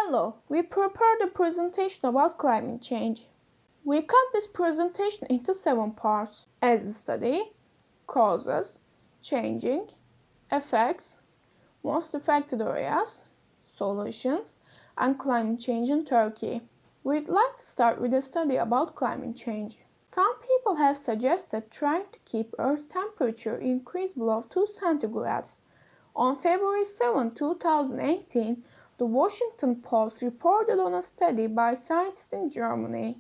Hello, we prepared a presentation about climate change. We cut this presentation into 7 parts as the study, causes, changing, effects, most affected areas, solutions, and climate change in Turkey. We'd like to start with a study about climate change. Some people have suggested trying to keep Earth's temperature increase below 2 centigrades. On February 7, 2018, the Washington Post reported on a study by scientists in Germany.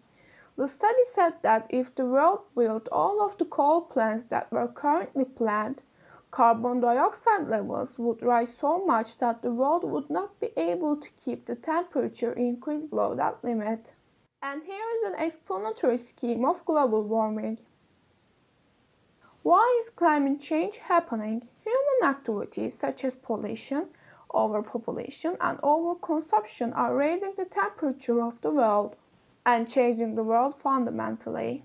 The study said that if the world built all of the coal plants that were currently planned, carbon dioxide levels would rise so much that the world would not be able to keep the temperature increase below that limit. And here is an explanatory scheme of global warming. Why is climate change happening? Human activities such as pollution, overpopulation, and overconsumption are raising the temperature of the world and changing the world fundamentally.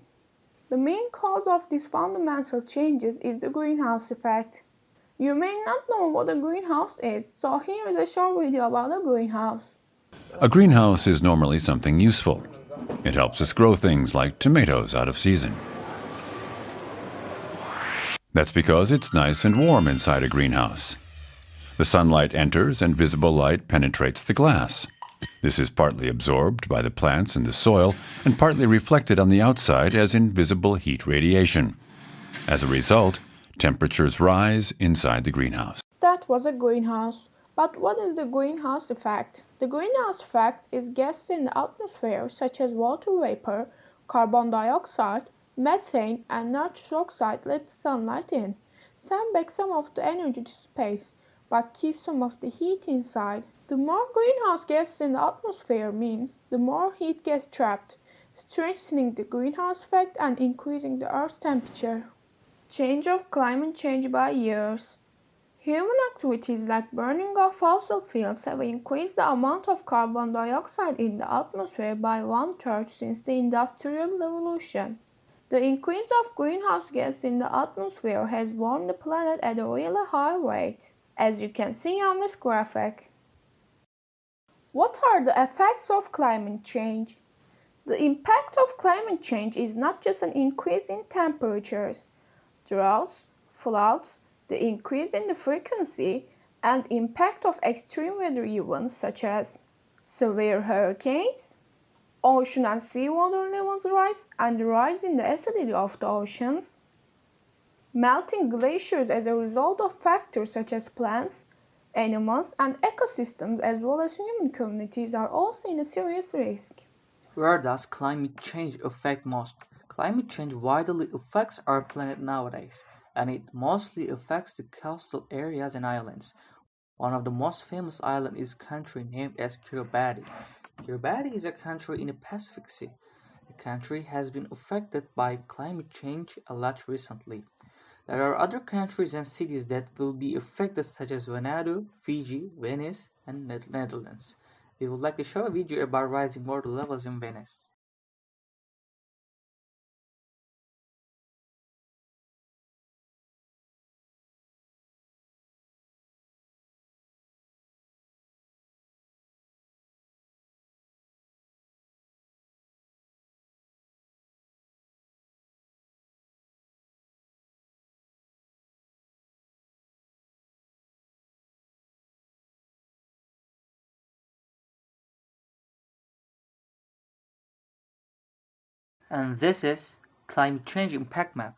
The main cause of these fundamental changes is the greenhouse effect. You may not know what a greenhouse is, so here is a short video about a greenhouse. A greenhouse is normally something useful. It helps us grow things like tomatoes out of season. That's because it's nice and warm inside a greenhouse. The sunlight enters and visible light penetrates the glass. This is partly absorbed by the plants in the soil and partly reflected on the outside as invisible heat radiation. As a result, temperatures rise inside the greenhouse. That was a greenhouse. But what is the greenhouse effect? The greenhouse effect is gases in the atmosphere such as water vapor, carbon dioxide, methane, and nitrous oxide let the sunlight in, send back some of the energy to space, but keep some of the heat inside. The more greenhouse gases in the atmosphere means the more heat gets trapped, strengthening the greenhouse effect and increasing the Earth's temperature. Change of climate change by years. Human activities like burning of fossil fuels have increased the amount of carbon dioxide in the atmosphere by 1/3 since the Industrial Revolution. The increase of greenhouse gas in the atmosphere has warmed the planet at a really high rate, as you can see on this graphic. What are the effects of climate change? The impact of climate change is not just an increase in temperatures. Droughts, floods, the increase in the frequency and impact of extreme weather events such as severe hurricanes, ocean and seawater levels rise and the rise in the acidity of the oceans, melting glaciers as a result of factors such as plants, animals, and ecosystems as well as human communities are also in a serious risk. Where does climate change affect most? Climate change widely affects our planet nowadays, and it mostly affects the coastal areas and islands. One of the most famous islands is a country named as Kiribati. Kiribati is a country in the Pacific Sea. The country has been affected by climate change a lot recently. There are other countries and cities that will be affected such as Vanuatu, Fiji, Venice, and Netherlands. We would like to show a video about rising water levels in Venice. And this is climate change impact map.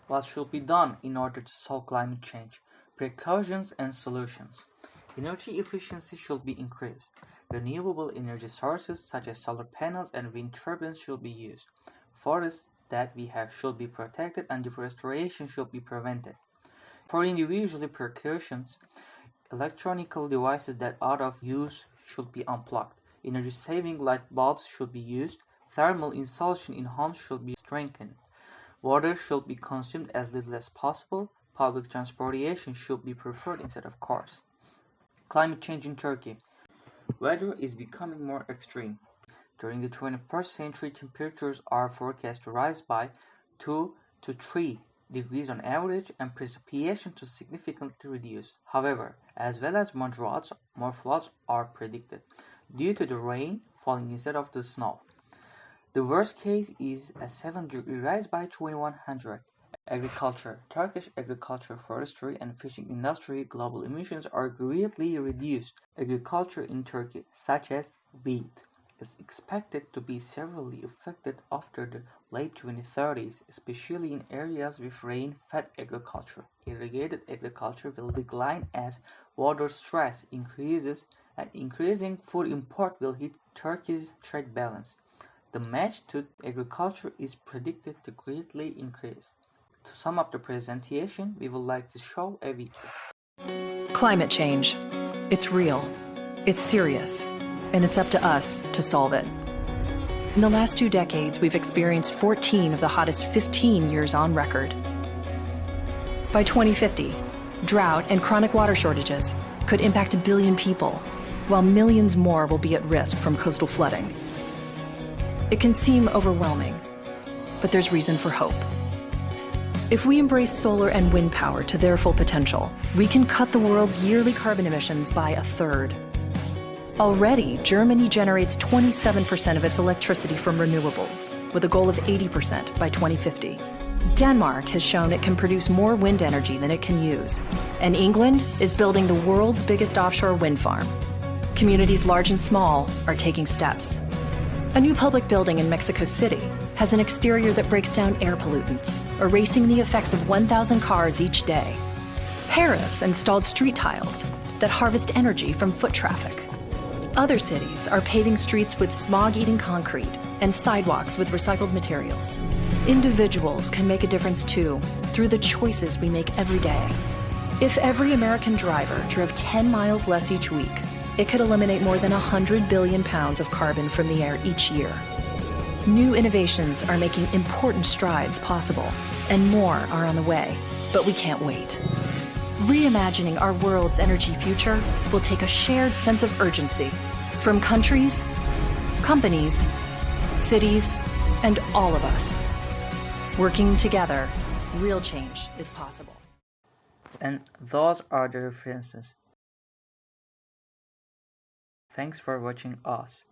What should be done in order to solve climate change? Precautions and solutions. Energy efficiency should be increased. Renewable energy sources such as solar panels and wind turbines should be used. Forests that we have should be protected and deforestation should be prevented. For individual precautions, electronical devices that are out of use should be unplugged. Energy-saving light bulbs should be used. Thermal insulation in homes should be strengthened. Water should be consumed as little as possible. Public transportation should be preferred instead of cars. Climate change in Turkey. Weather is becoming more extreme. During the 21st century, temperatures are forecast to rise by 2 to 3 degrees on average and precipitation to significantly reduce. However, as well as more droughts, more floods are predicted due to the rain falling instead of the snow. The worst case is a 7-degree rise by 2100. Agriculture, Turkish agriculture, forestry, and fishing industry global emissions are greatly reduced. Agriculture in Turkey, such as wheat, is expected to be severely affected after the late 2030s, especially in areas with rain-fed agriculture. Irrigated agriculture will decline as water stress increases, and increasing food import will hit Turkey's trade balance. The match to agriculture is predicted to greatly increase. To sum up the presentation, we would like to show a video. Climate change. It's real, it's serious, and it's up to us to solve it. In the last 2 decades, we've experienced 14 of the hottest 15 years on record. By 2050, drought and chronic water shortages could impact 1 billion people, while millions more will be at risk from coastal flooding. It can seem overwhelming, but there's reason for hope. If we embrace solar and wind power to their full potential, we can cut the world's yearly carbon emissions by 1/3. Already, Germany generates 27% of its electricity from renewables, with a goal of 80% by 2050. Denmark has shown it can produce more wind energy than it can use, and England is building the world's biggest offshore wind farm. Communities large and small are taking steps. A new public building in Mexico City has an exterior that breaks down air pollutants, erasing the effects of 1,000 cars each day. Paris installed street tiles that harvest energy from foot traffic. Other cities are paving streets with smog-eating concrete and sidewalks with recycled materials. Individuals can make a difference too, through the choices we make every day. If every American driver drove 10 miles less each week, it could eliminate more than 100 billion pounds of carbon from the air each year. New innovations are making important strides possible, and more are on the way, but we can't wait. Reimagining our world's energy future will take a shared sense of urgency from countries, companies, cities, and all of us. Working together, real change is possible. And those are the references. Thanks for watching us.